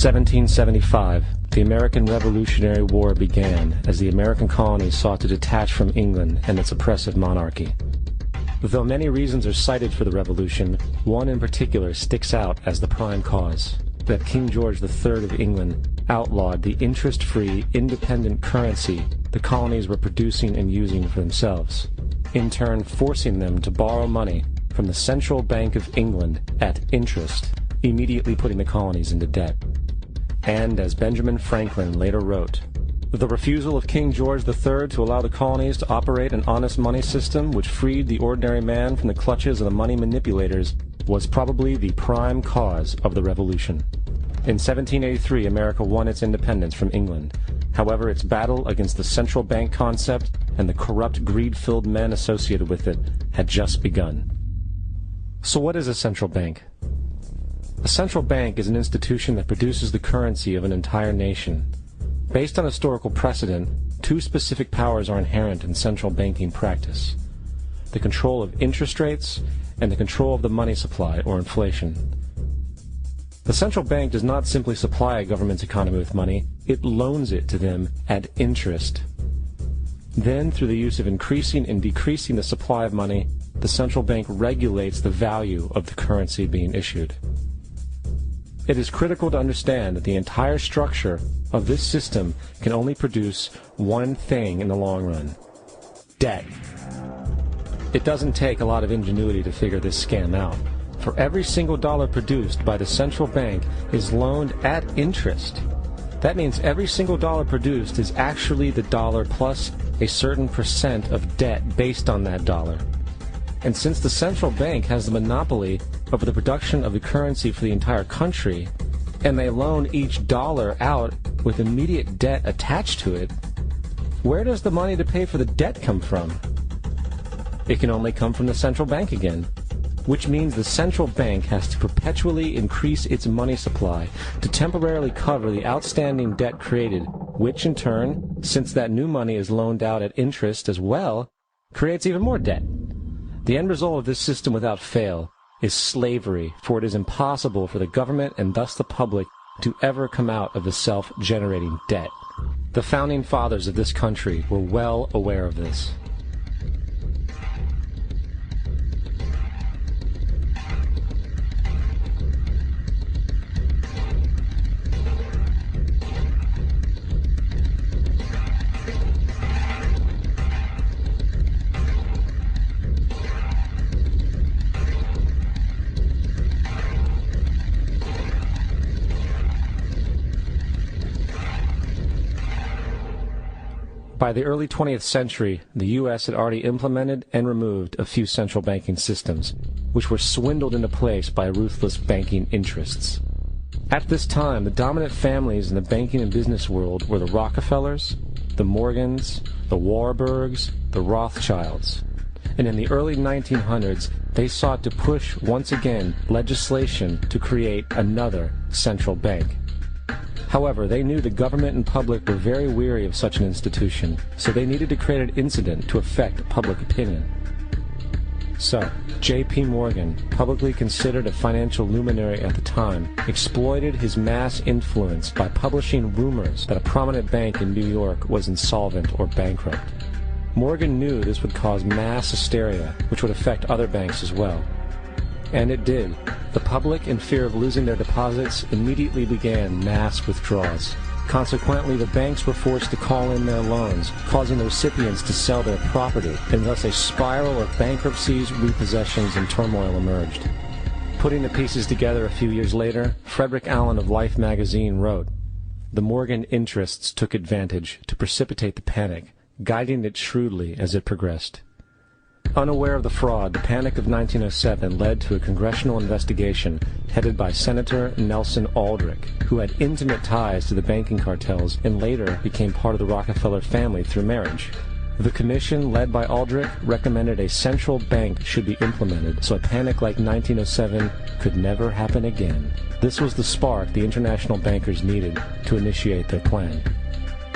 1775, the American Revolutionary War began as the American colonies sought to detach from England and its oppressive monarchy. Though many reasons are cited for the revolution, one in particular sticks out as the prime cause: that King George III of England outlawed the interest-free, independent currency the colonies were producing and using for themselves, in turn forcing them to borrow money from the Central Bank of England at interest, immediately putting the colonies into debt. And as Benjamin Franklin later wrote, the refusal of King George III to allow the colonies to operate an honest money system which freed the ordinary man from the clutches of the money manipulators was probably the prime cause of the revolution. In 1783, America won its independence from England. However, its battle against the central bank concept and the corrupt, greed-filled men associated with it had just begun. So what is a central bank? A central bank is an institution that produces the currency of an entire nation. Based on historical precedent, two specific powers are inherent in central banking practice: the control of interest rates and the control of the money supply, or inflation. The central bank does not simply supply a government's economy with money, it loans it to them at interest. Then, through the use of increasing and decreasing the supply of money, the central bank regulates the value of the currency being issued. It is critical to understand that the entire structure of this system can only produce one thing in the long run: debt. It doesn't take a lot of ingenuity to figure this scam out. For every single dollar produced by the central bank is loaned at interest. That means every single dollar produced is actually the dollar plus a certain percent of debt based on that dollar. And since the central bank has the monopoly over the production of the currency for the entire country, and they loan each dollar out with immediate debt attached to it, where does the money to pay for the debt come from? It can only come from the central bank again, which means the central bank has to perpetually increase its money supply to temporarily cover the outstanding debt created, which in turn, since that new money is loaned out at interest as well, creates even more debt. The end result of this system without fail is slavery, for it is impossible for the government and thus the public to ever come out of the self-generating debt. The founding fathers of this country were well aware of this. By the early 20th century, the U.S. had already implemented and removed a few central banking systems, which were swindled into place by ruthless banking interests. At this time, the dominant families in the banking and business world were the Rockefellers, the Morgans, the Warburgs, the Rothschilds. And in the early 1900s, they sought to push once again legislation to create another central bank. However, they knew the government and public were very weary of such an institution, so they needed to create an incident to affect public opinion. So, J.P. Morgan, publicly considered a financial luminary at the time, exploited his mass influence by publishing rumors that a prominent bank in New York was insolvent or bankrupt. Morgan knew this would cause mass hysteria, which would affect other banks as well. And it did. The public, in fear of losing their deposits, immediately began mass withdrawals. Consequently, the banks were forced to call in their loans, causing the recipients to sell their property, and thus a spiral of bankruptcies, repossessions, and turmoil emerged. Putting the pieces together a few years later, Frederick Allen of Life magazine wrote, "The Morgan interests took advantage to precipitate the panic, guiding it shrewdly as it progressed." Unaware of the fraud, the Panic of 1907 led to a congressional investigation headed by Senator Nelson Aldrich, who had intimate ties to the banking cartels and later became part of the Rockefeller family through marriage. The commission, led by Aldrich, recommended a central bank should be implemented so a panic like 1907 could never happen again. This was the spark the international bankers needed to initiate their plan.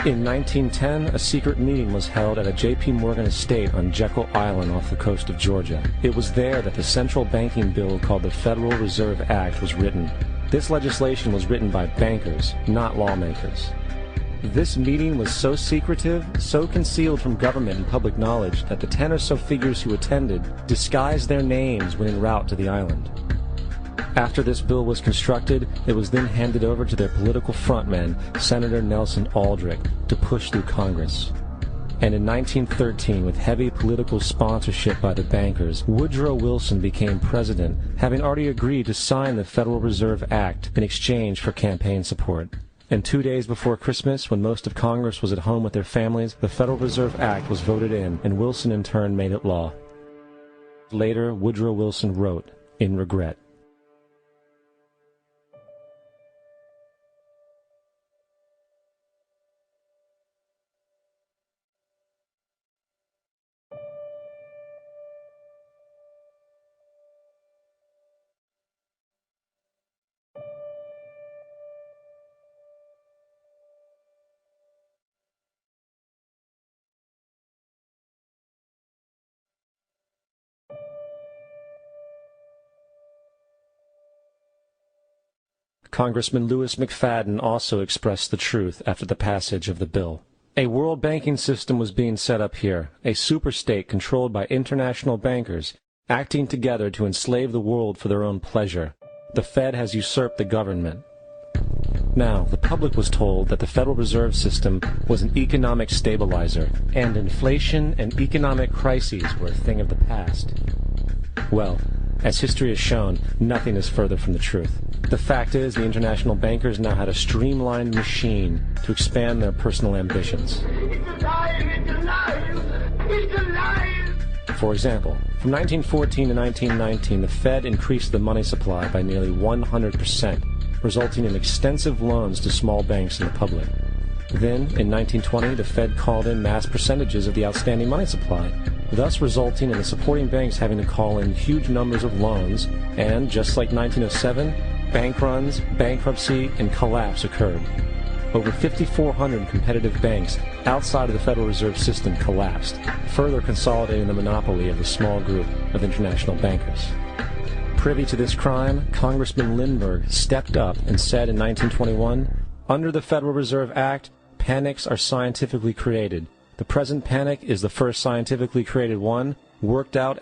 In 1910, a secret meeting was held at a J.P. Morgan estate on Jekyll Island off the coast of Georgia. It was there that the central banking bill called the Federal Reserve Act was written. This legislation was written by bankers, not lawmakers. This meeting was so secretive, so concealed from government and public knowledge that the 10 or so figures who attended disguised their names when en route to the island. After this bill was constructed, it was then handed over to their political frontman, Senator Nelson Aldrich, to push through Congress. And in 1913, with heavy political sponsorship by the bankers, Woodrow Wilson became president, having already agreed to sign the Federal Reserve Act in exchange for campaign support. And 2 days before Christmas, when most of Congress was at home with their families, the Federal Reserve Act was voted in, and Wilson in turn made it law. Later, Woodrow Wilson wrote, in regret, Congressman Louis McFadden also expressed the truth after the passage of the bill. A world banking system was being set up here, a superstate controlled by international bankers, acting together to enslave the world for their own pleasure. The Fed has usurped the government. Now, the public was told that the Federal Reserve System was an economic stabilizer, and inflation and economic crises were a thing of the past. Well, as history has shown, nothing is further from the truth. The fact is, the international bankers now had a streamlined machine to expand their personal ambitions. It's alive! It's alive! It's alive! For example, from 1914 to 1919, the Fed increased the money supply by nearly 100%, resulting in extensive loans to small banks and the public. Then, in 1920, the Fed called in mass percentages of the outstanding money supply, thus resulting in the supporting banks having to call in huge numbers of loans, and, just like 1907, bank runs, bankruptcy, and collapse occurred. Over 5,400 competitive banks outside of the Federal Reserve System collapsed, further consolidating the monopoly of the small group of international bankers. Privy to this crime, Congressman Lindbergh stepped up and said in 1921, "Under the Federal Reserve Act, panics are scientifically created. The present panic is the first scientifically created one, worked out